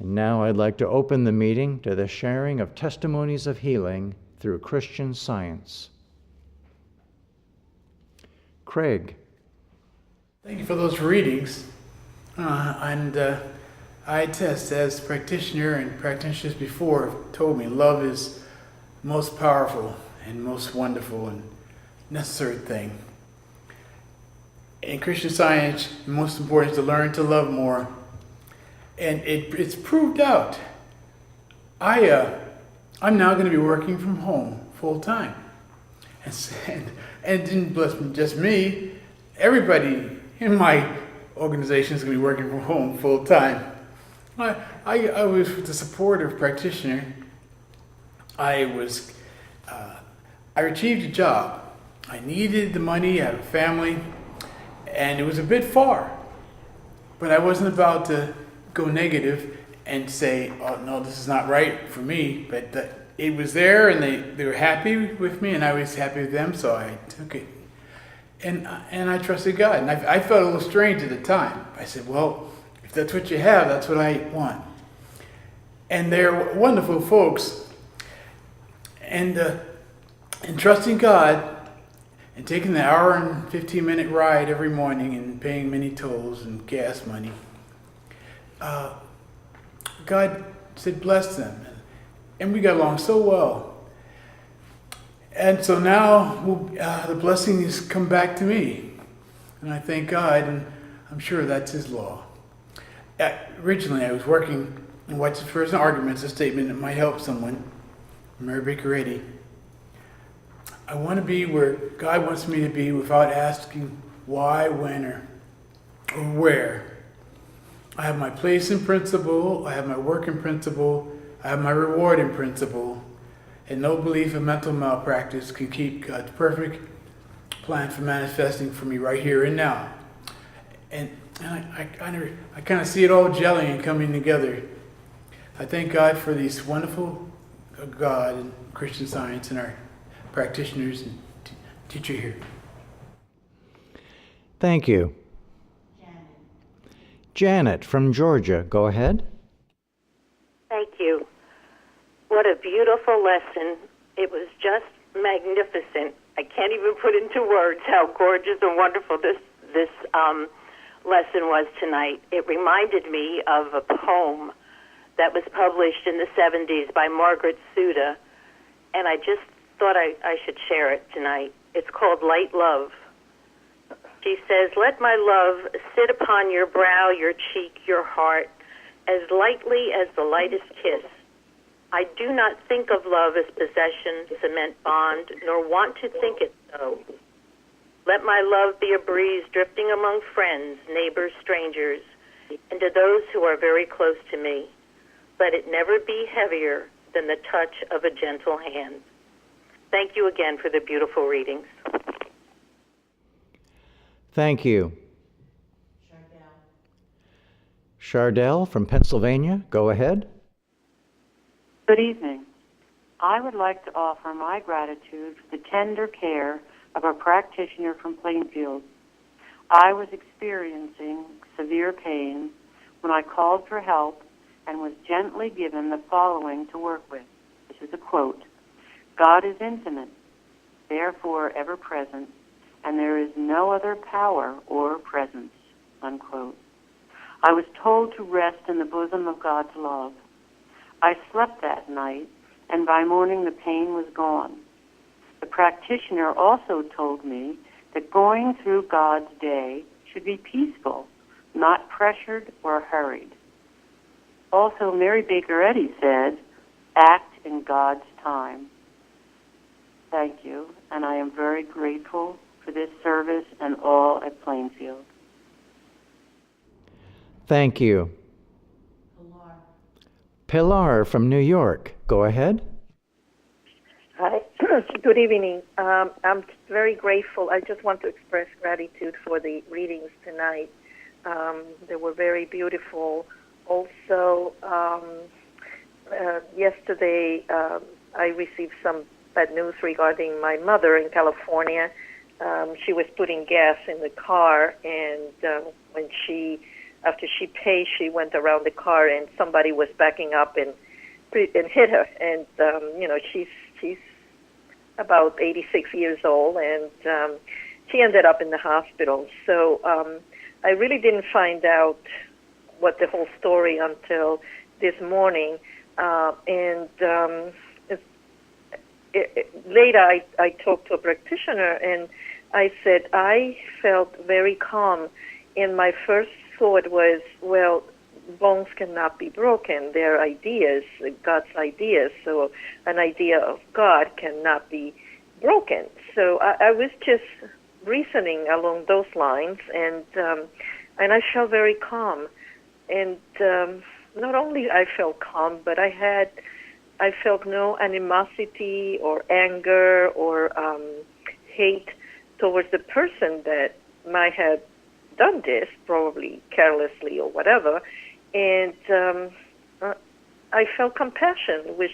And now I'd like to open the meeting to the sharing of testimonies of healing through Christian Science. Craig. Thank you for those readings. I attest, as practitioner and practitioners before have told me, love is most powerful and most wonderful and necessary thing. In Christian Science, the most important is to learn to love more. And it's proved out. I'm now going to be working from home full time. And it didn't bless just me. Everybody in my organization is going to be working from home full time. I was with the supportive practitioner. I achieved a job. I needed the money, I had a family, and it was a bit far. But I wasn't about to go negative and say, oh no, this is not right for me. But it was there, and they were happy with me, and I was happy with them, so I took it. And I trusted God. And I felt a little strange at the time. I said, well, if that's what you have, that's what I want. And they're wonderful folks. And trusting God and taking the hour and 15-minute ride every morning and paying many tolls and gas money, God said, bless them. And we got along so well. And so now the blessings come back to me. And I thank God, and I'm sure that's His law. Originally, I was working in What's the First Arguments, a statement that might help someone. Mary Baker Eddy. I want to be where God wants me to be without asking why, when, or where. I have my place in principle, I have my work in principle, I have my reward in principle, and no belief in mental malpractice can keep God's perfect plan for manifesting for me right here and now. And I kind of see it all gelling and coming together. I thank God for these wonderful God and Christian Science and our practitioners and teacher here. Thank you. Janet from Georgia, go ahead. Thank you. What a beautiful lesson. It was just magnificent. I can't even put into words how gorgeous and wonderful this lesson was tonight. It reminded me of a poem that was published in the 70s by Margaret Suda, and I just thought I should share it tonight. It's called Light Love. She says, let my love sit upon your brow, your cheek, your heart, as lightly as the lightest kiss. I do not think of love as possession, cement bond, nor want to think it so. Let my love be a breeze drifting among friends, neighbors, strangers, and to those who are very close to me. Let it never be heavier than the touch of a gentle hand. Thank you again for the beautiful readings. Thank you. Chardell from Pennsylvania, go ahead. Good evening. I would like to offer my gratitude for the tender care of a practitioner from Plainfield. I was experiencing severe pain when I called for help and was gently given the following to work with. This is a quote. God is infinite, therefore ever present, and there is no other power or presence, unquote. I was told to rest in the bosom of God's love. I slept that night, and by morning the pain was gone. The practitioner also told me that going through God's day should be peaceful, not pressured or hurried. Also, Mary Baker Eddy said, act in God's time. Thank you, and I am very grateful for this service and all at Plainfield. Thank you. Pilar from New York, go ahead. Hi, good evening. I'm very grateful. I just want to express gratitude for the readings tonight. They were very beautiful. Also, yesterday I received some bad news regarding my mother in California. She was putting gas in the car, and when she after she paid, she went around the car and somebody was backing up and hit her. And she's about 86 years old, and she ended up in the hospital. So I really didn't find out what the whole story until this morning. Later, I talked to a practitioner, and I said I felt very calm. And my first thought was, well, bones cannot be broken. They're ideas, God's ideas. So an idea of God cannot be broken. So I was just reasoning along those lines, and I felt very calm. And not only I felt calm, but I felt no animosity or anger or hate towards the person that might have done this, probably carelessly or whatever. And I felt compassion, which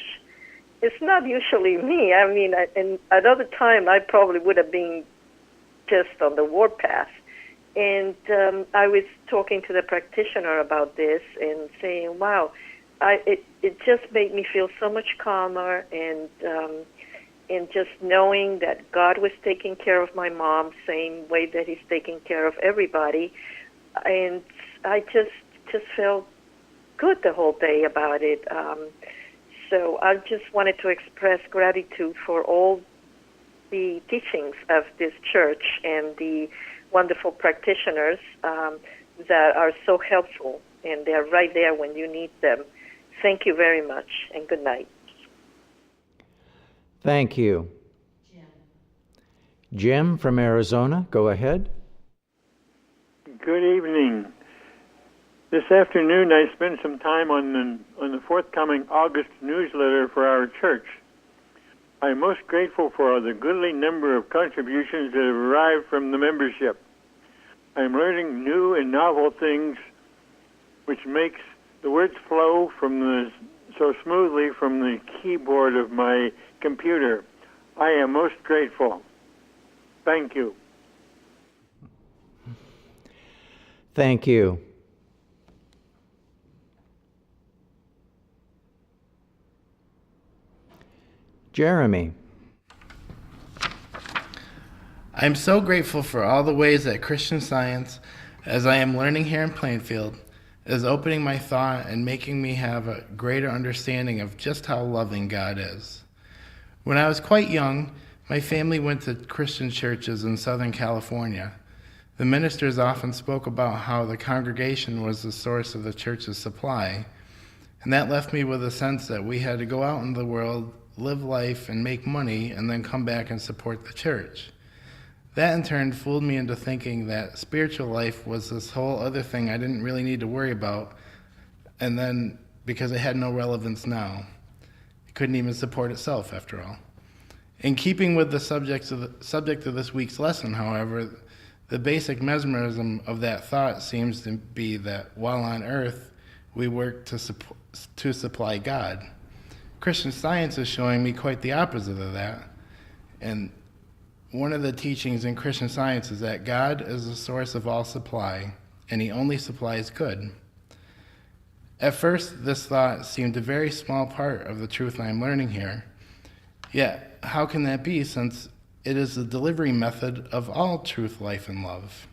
is not usually me. I mean, and at other time, I probably would have been just on the warpath. And I was talking to the practitioner about this and saying, wow, it just made me feel so much calmer, and just knowing that God was taking care of my mom, same way that He's taking care of everybody. And I just felt good the whole day about it. So I just wanted to express gratitude for all the teachings of this church and the wonderful practitioners that are so helpful, and they're right there when you need them. Thank you very much, and good night. Thank you. Jim from Arizona, go ahead. Good evening. This afternoon I spent some time on the forthcoming August newsletter for our church. I am most grateful for the goodly number of contributions that have arrived from the membership. I am learning new and novel things which makes the words flow so smoothly from the keyboard of my computer. I am most grateful. Thank you. Thank you. Jeremy. I'm so grateful for all the ways that Christian Science, as I am learning here in Plainfield, is opening my thought and making me have a greater understanding of just how loving God is. When I was quite young, my family went to Christian churches in Southern California. The ministers often spoke about how the congregation was the source of the church's supply, and that left me with a sense that we had to go out in the world, live life, and make money, and then come back and support the church. That in turn fooled me into thinking that spiritual life was this whole other thing I didn't really need to worry about, and then because it had no relevance now. It couldn't even support itself after all. In keeping with the subject of this week's lesson, however, the basic mesmerism of that thought seems to be that while on earth, we work to supply God. Christian Science is showing me quite the opposite of that. And one of the teachings in Christian Science is that God is the source of all supply, and He only supplies good. At first, this thought seemed a very small part of the truth I'm learning here. Yet, how can that be, since it is the delivery method of all truth, life, and love?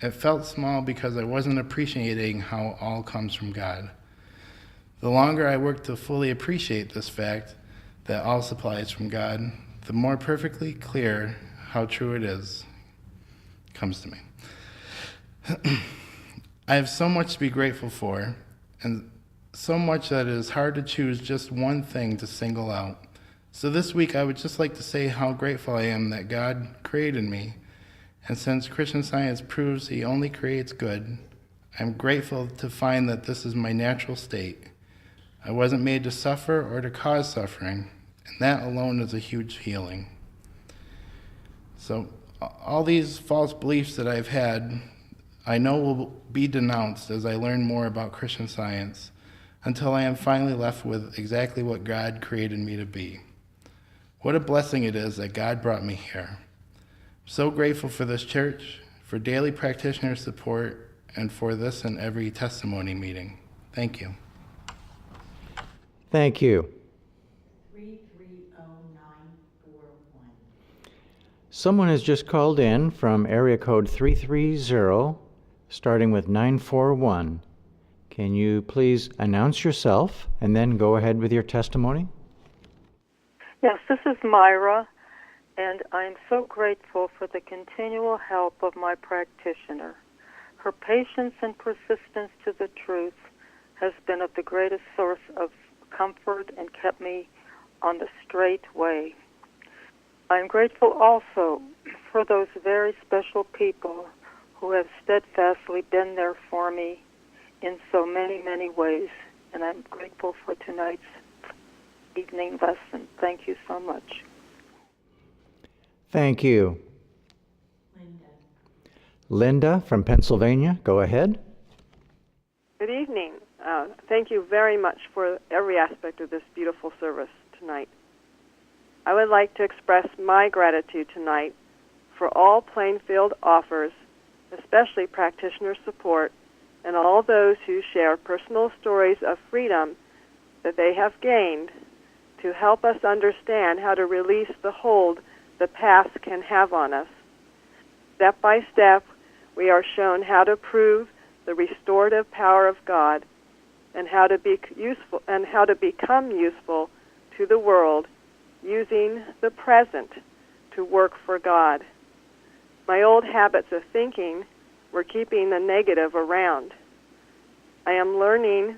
It felt small because I wasn't appreciating how all comes from God. The longer I work to fully appreciate this fact that all supplies from God, the more perfectly clear how true it is comes to me. I have so much to be grateful for, and so much that it is hard to choose just one thing to single out. So this week I would just like to say how grateful I am that God created me, and since Christian Science proves He only creates good, I'm grateful to find that this is my natural state. I wasn't made to suffer or to cause suffering, and that alone is a huge healing. So all these false beliefs that I've had, I know will be denounced as I learn more about Christian Science, until I am finally left with exactly what God created me to be. What a blessing it is that God brought me here. I'm so grateful for this church, for daily practitioner support, and for this and every testimony meeting. Thank you. Thank you. 330941. Someone has just called in from area code 330, starting with 941. Can you please announce yourself and then go ahead with your testimony? Yes, this is Myra, and I'm so grateful for the continual help of my practitioner. Her patience and persistence to the truth has been of the greatest source of comfort and kept me on the straight way. I'm grateful also for those very special people who have steadfastly been there for me in so many, many ways, and I'm grateful for tonight's evening lesson. Thank you so much. Thank you. Linda from Pennsylvania, go ahead. Good evening. Thank you very much for every aspect of this beautiful service tonight. I would like to express my gratitude tonight for all Plainfield offers, especially practitioner support, and all those who share personal stories of freedom that they have gained to help us understand how to release the hold the past can have on us. Step by step, we are shown how to prove the restorative power of God and how to be useful and how to become useful to the world using the present to work for God. My old habits of thinking were keeping the negative around. I am learning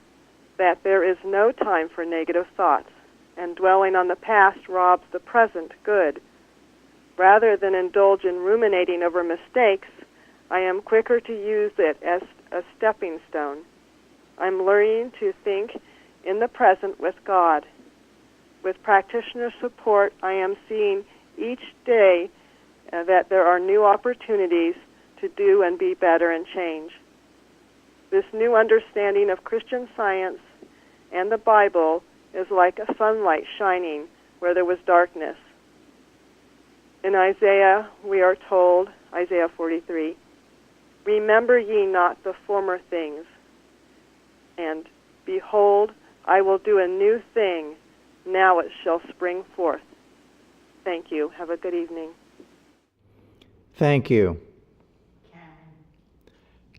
that there is no time for negative thoughts, and dwelling on the past robs the present good. Rather than indulge in ruminating over mistakes, I am quicker to use it as a stepping stone. I'm learning to think in the present with God. With practitioner support, I am seeing each day that there are new opportunities to do and be better and change. This new understanding of Christian Science and the Bible is like a sunlight shining where there was darkness. In Isaiah, we are told, Isaiah 43, "Remember ye not the former things, and behold, I will do a new thing, now it shall spring forth." Thank you. Have a good evening. Thank you.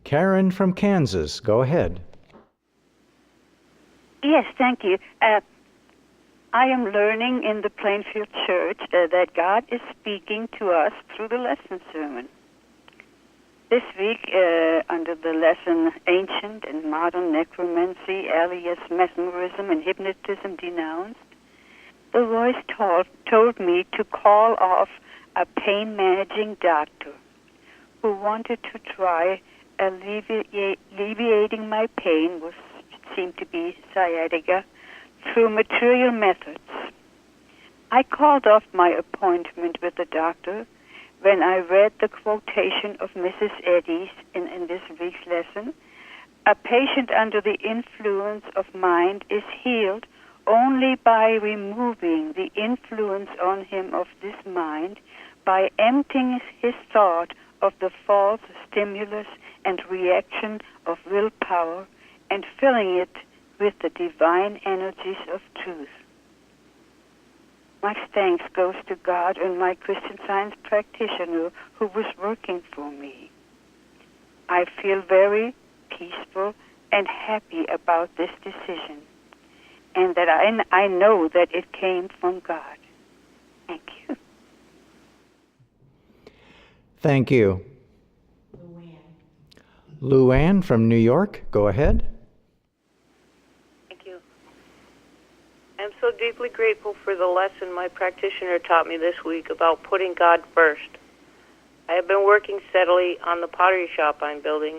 Karen from Kansas, go ahead. Yes, thank you. I am learning in the Plainfield Church that God is speaking to us through the lesson sermon. This week, under the lesson Ancient and Modern Necromancy, alias Mesmerism and Hypnotism Denounced, the voice told me to call off a pain-managing doctor who wanted to try alleviating my pain, which seemed to be sciatica, through material methods. I called off my appointment with the doctor when I read the quotation of Mrs. Eddy's in this week's lesson. A patient under the influence of mind is healed only by removing the influence on him of this mind, by emptying his thought of the false stimulus and reaction of willpower and filling it with the divine energies of truth. Much thanks goes to God and my Christian Science practitioner who was working for me. I feel very peaceful and happy about this decision, and that I know that it came from God. Thank you. Thank you. Luann from New York, go ahead. Thank you. I'm so deeply grateful for the lesson my practitioner taught me this week about putting God first. I have been working steadily on the pottery shop I'm building,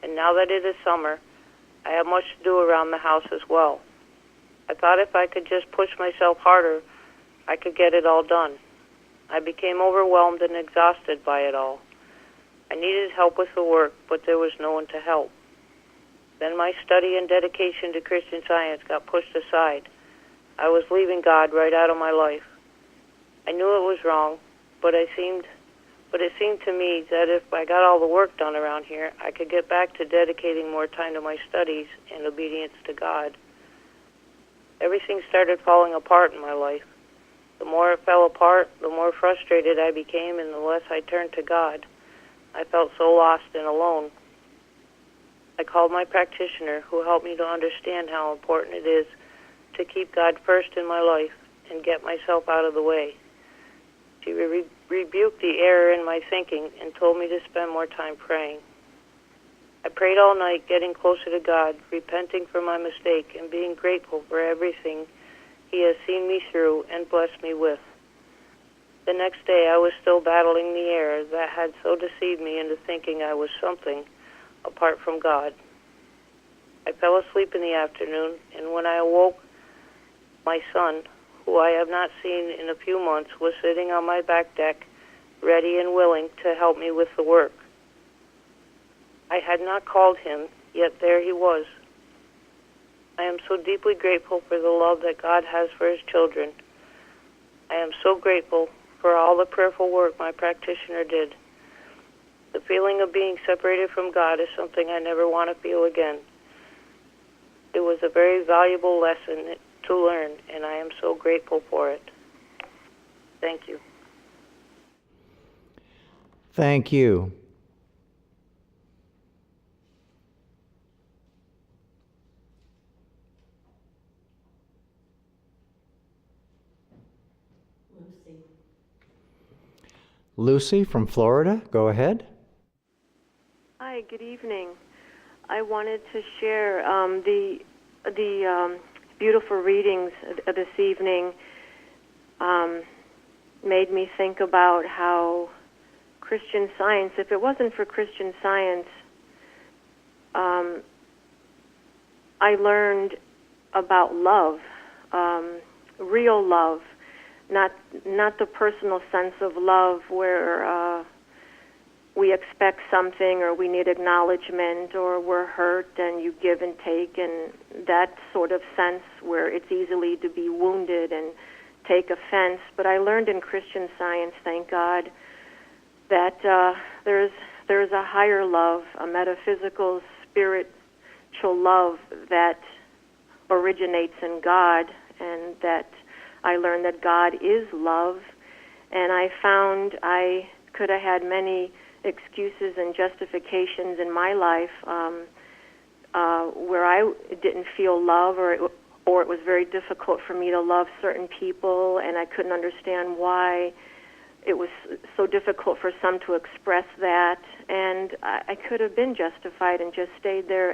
and now that it is summer, I have much to do around the house as well. I thought if I could just push myself harder, I could get it all done. I became overwhelmed and exhausted by it all. I needed help with the work, but there was no one to help. Then my study and dedication to Christian Science got pushed aside. I was leaving God right out of my life. I knew it was wrong, but I seemed But it seemed to me that if I got all the work done around here, I could get back to dedicating more time to my studies and obedience to God. Everything started falling apart in my life. The more it fell apart, the more frustrated I became, and the less I turned to God. I felt so lost and alone. I called my practitioner, who helped me to understand how important it is to keep God first in my life and get myself out of the way. She rebuked the error in my thinking and told me to spend more time praying. I prayed all night, getting closer to God, repenting for my mistake, and being grateful for everything He has seen me through and blessed me with. The next day, I was still battling the error that had so deceived me into thinking I was something apart from God. I fell asleep in the afternoon, and when I awoke, my son, who I have not seen in a few months, was sitting on my back deck, ready and willing to help me with the work. I had not called him, yet there he was. I am so deeply grateful for the love that God has for His children. I am so grateful for all the prayerful work my practitioner did. The feeling of being separated from God is something I never want to feel again. It was a very valuable lesson to learn, and I am so grateful for it. Thank you. Thank you. Lucy. Lucy from Florida, go ahead. Hi, good evening. I wanted to share the beautiful readings this evening made me think about how Christian Science, if it wasn't for Christian Science, I learned about love, real love, not the personal sense of love where we expect something or we need acknowledgement or we're hurt and you give and take, and that sort of sense where it's easily to be wounded and take offense. But I learned in Christian Science, thank God, that there's a higher love, a metaphysical, spiritual love that originates in God, and that I learned that God is love. And I found I could have had many excuses and justifications in my life where I didn't feel love, or it was very difficult for me to love certain people, and I couldn't understand why it was so difficult for some to express that. And I could have been justified and just stayed there,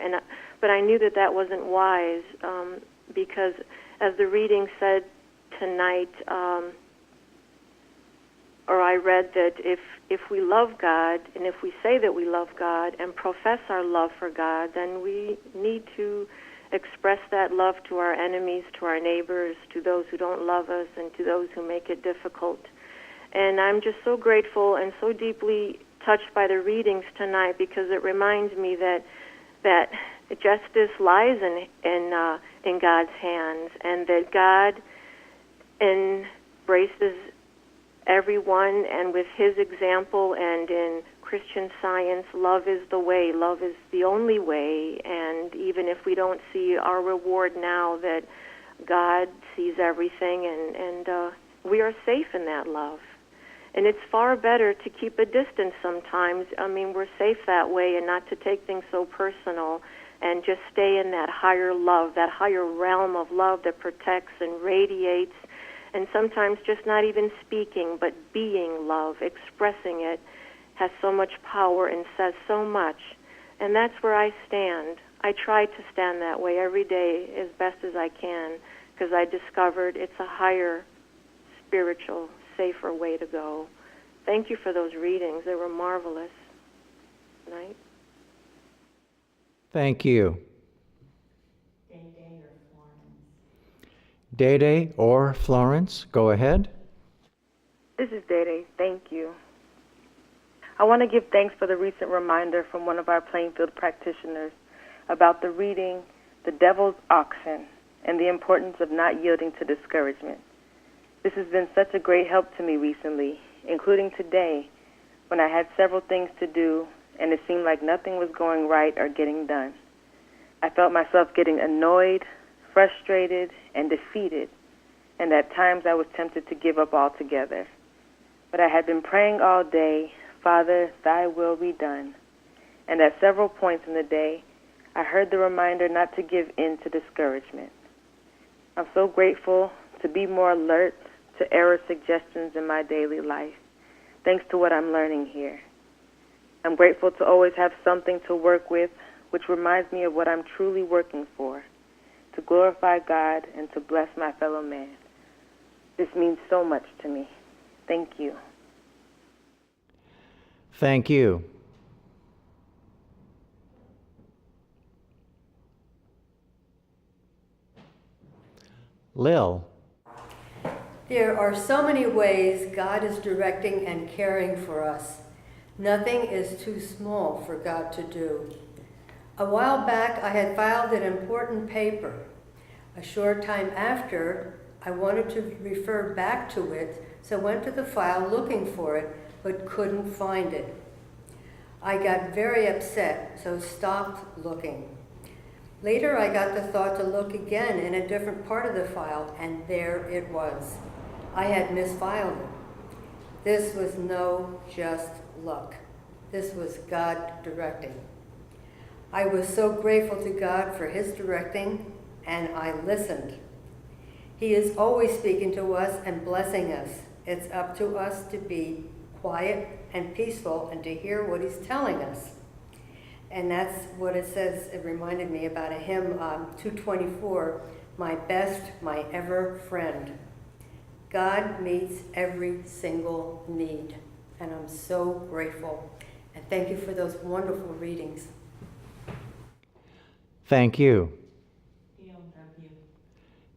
but I knew that that wasn't wise, because as the reading said tonight, or I read that if we love God, and if we say that we love God and profess our love for God, then we need to express that love to our enemies, to our neighbors, to those who don't love us, and to those who make it difficult. And I'm just so grateful and so deeply touched by the readings tonight, because it reminds me that justice lies in God's hands, and that God embraces everyone, and with His example, and in Christian Science, love is the way, love is the only way. And even if we don't see our reward now, that God sees everything, and we are safe in that love. And it's far better to keep a distance sometimes. I mean, we're safe that way, and not to take things so personal, and just stay in that higher love, that higher realm of love that protects and radiates. And sometimes just not even speaking, but being love, expressing it, has so much power and says so much. And that's where I stand. I try to stand that way every day as best as I can, because I discovered it's a higher, spiritual, safer way to go. Thank you for those readings. They were marvelous. Good night. Thank you. Day or Florence. Day or Florence, go ahead. This is Day. Thank you. I want to give thanks for the recent reminder from one of our Plainfield practitioners about the reading The Devil's Auction and the importance of not yielding to discouragement. This has been such a great help to me recently, including today, when I had several things to do and it seemed like nothing was going right or getting done. I felt myself getting annoyed, frustrated, and defeated, and at times I was tempted to give up altogether. But I had been praying all day, Father, thy will be done. And at several points in the day, I heard the reminder not to give in to discouragement. I'm so grateful to be more alert to error suggestions in my daily life, thanks to what I'm learning here. I'm grateful to always have something to work with, which reminds me of what I'm truly working for, to glorify God and to bless my fellow man. This means so much to me. Thank you. Thank you. Lil. There are so many ways God is directing and caring for us. Nothing is too small for God to do. A while back, I had filed an important paper. A short time after, I wanted to refer back to it, so went to the file looking for it, but couldn't find it. I got very upset, so stopped looking. Later, I got the thought to look again in a different part of the file, and there it was. I had misfiled it. This was no just luck. This was God directing. I was so grateful to God for His directing, and I listened. He is always speaking to us and blessing us. It's up to us to be quiet and peaceful and to hear what He's telling us. And that's what it says. It reminded me about a hymn, 224, my best, my ever friend. God meets every single need, and I'm so grateful. And thank you for those wonderful readings. Thank you.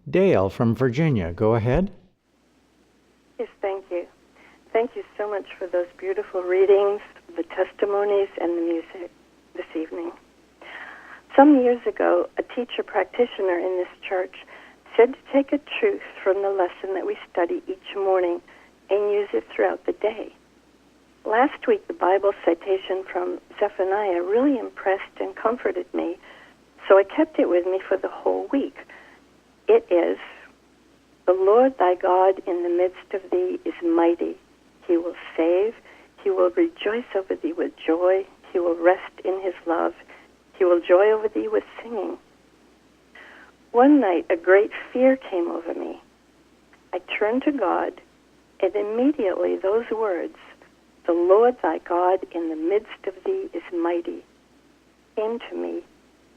Dale from Virginia, go ahead. Yes, thank you. Thank you so much for those beautiful readings, the testimonies, and the music this evening. Some years ago, a teacher practitioner in this church said to take a truth from the lesson that we study each morning and use it throughout the day. Last week, the Bible citation from Zephaniah really impressed and comforted me, so I kept it with me for the whole week. It is, the Lord thy God in the midst of thee is mighty. He will save. He will rejoice over thee with joy. He will rest in his love. He will joy over thee with singing. One night, a great fear came over me. I turned to God, and immediately those words, the Lord thy God in the midst of thee is mighty, came to me,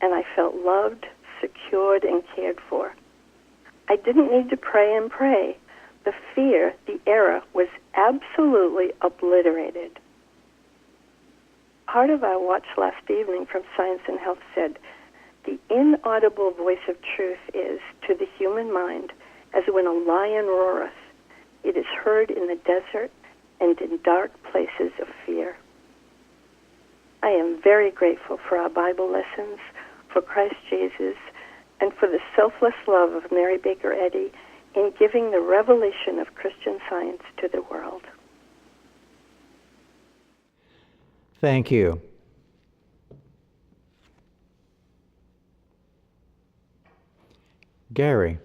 and I felt loved, secured, and cared for. I didn't need to pray and pray. The fear, the error, was absolutely obliterated. Part of our watch last evening from Science and Health said, the inaudible voice of truth is, to the human mind, as when a lion roareth. It is heard in the desert and in dark places of fear. I am very grateful for our Bible lessons, for Christ Jesus, and for the selfless love of Mary Baker Eddy in giving the revelation of Christian Science to the world. Thank you. Gary.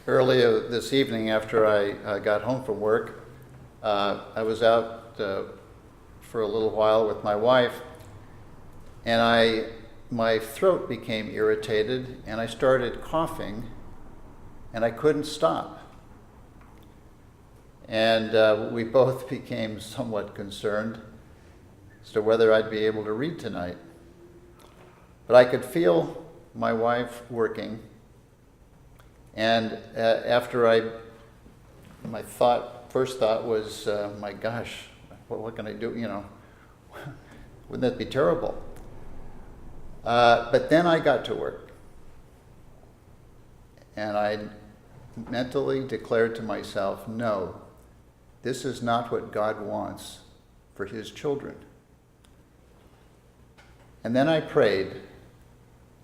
Earlier this evening, after I got home from work, I was out for a little while with my wife, and my throat became irritated, and I started coughing, and I couldn't stop. And we both became somewhat concerned as to whether I'd be able to read tonight. But I could feel my wife working, and my first thought was, my gosh, what can I do? Wouldn't that be terrible? But then I got to work, and I mentally declared to myself, no, this is not what God wants for his children. And then I prayed,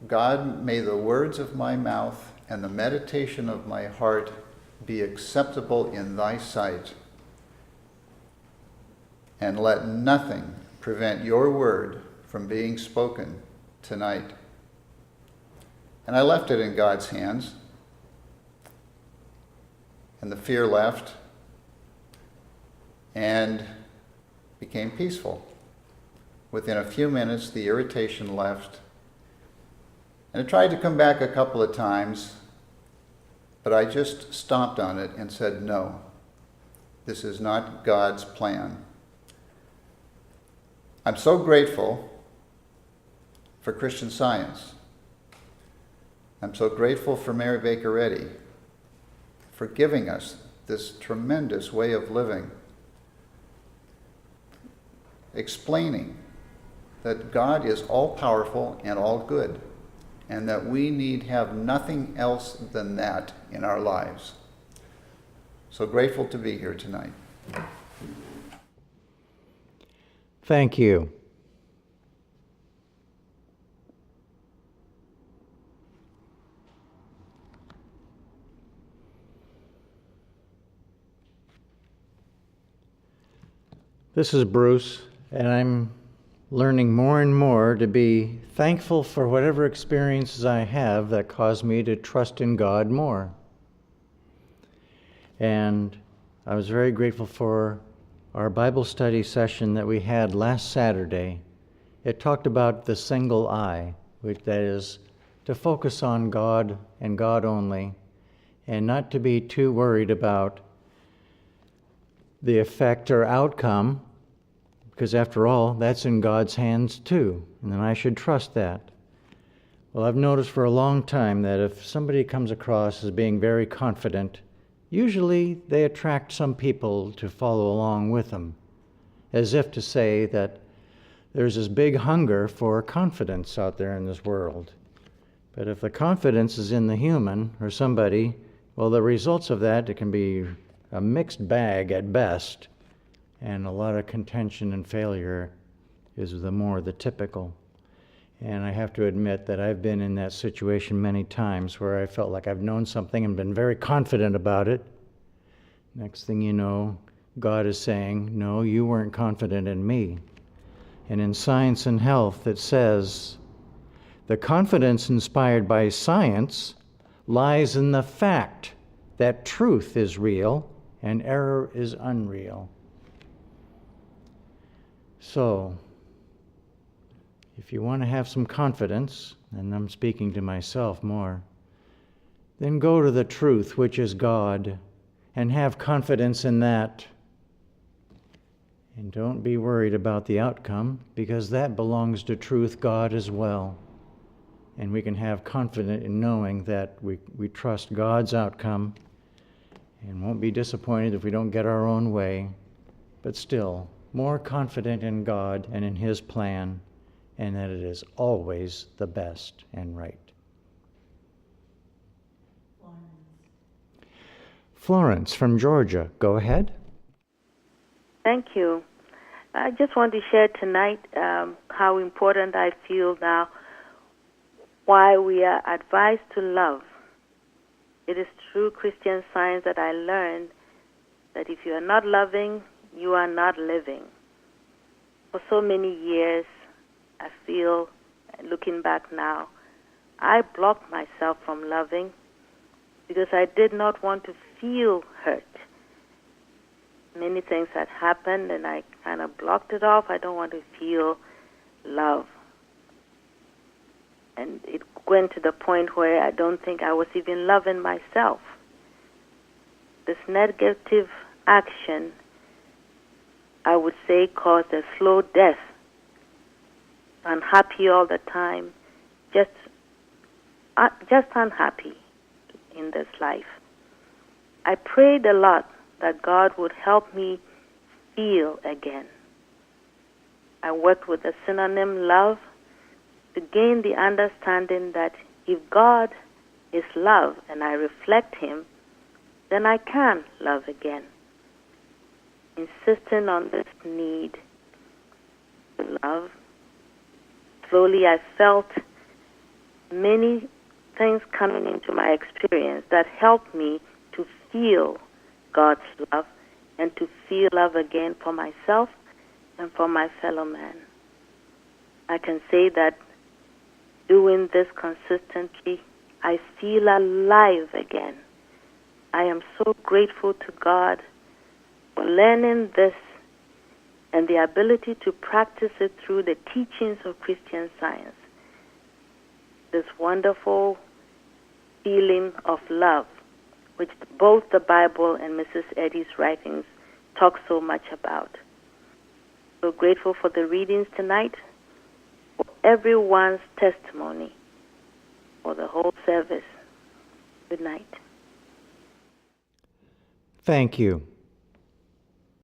God, may the words of my mouth and the meditation of my heart be acceptable in thy sight. and let nothing prevent your word from being spoken tonight. And I left it in God's hands, and the fear left and became peaceful. Within a few minutes, the irritation left, and it tried to come back a couple of times, but I just stomped on it and said, no, this is not God's plan. I'm so grateful for Christian Science. I'm so grateful for Mary Baker Eddy for giving us this tremendous way of living, explaining that God is all-powerful and all good, and that we need have nothing else than that in our lives. So grateful to be here tonight. Thank you. This is Bruce, and I'm learning more and more to be thankful for whatever experiences I have that cause me to trust in God more. And I was very grateful for our Bible study session that we had last Saturday. It talked about the single eye, which that is to focus on God and God only, and not to be too worried about the effect or outcome, because after all, that's in God's hands too, and then I should trust that. Well, I've noticed for a long time that if somebody comes across as being very confident, usually they attract some people to follow along with them, as if to say that there's this big hunger for confidence out there in this world. But if the confidence is in the human or somebody, well, the results of that, it can be a mixed bag at best, and a lot of contention and failure is the typical. And I have to admit that I've been in that situation many times where I felt like I've known something and been very confident about it. Next thing you know, God is saying, no, you weren't confident in me. And in Science and Health, it says, the confidence inspired by science lies in the fact that truth is real and error is unreal. So, if you want to have some confidence, and I'm speaking to myself more, then go to the truth, which is God, and have confidence in that. And don't be worried about the outcome, because that belongs to truth, God, as well. And we can have confidence in knowing that we trust God's outcome and won't be disappointed if we don't get our own way, but still more confident in God and in His plan, and that it is always the best and right. Florence from Georgia, go ahead. Thank you. I just want to share tonight how important I feel now, why we are advised to love. It is through Christian Science that I learned that if you are not loving, you are not living. For so many years, I feel, looking back now, I blocked myself from loving because I did not want to feel hurt. Many things had happened and I kind of blocked it off. I don't want to feel love. And it went to the point where I don't think I was even loving myself. This negative action, I would say, caused a slow death. Unhappy all the time, just unhappy in this life. I prayed a lot that God would help me feel again. I worked with the synonym love to gain the understanding that if God is love and I reflect Him, then I can love again. Insisting on this need to love, slowly I felt many things coming into my experience that helped me to feel God's love and to feel love again for myself and for my fellow man. I can say that doing this consistently, I feel alive again. I am so grateful to God for learning this and the ability to practice it through the teachings of Christian Science. This wonderful feeling of love, which both the Bible and Mrs. Eddy's writings talk so much about. So grateful for the readings tonight, for everyone's testimony, for the whole service. Good night. Thank you.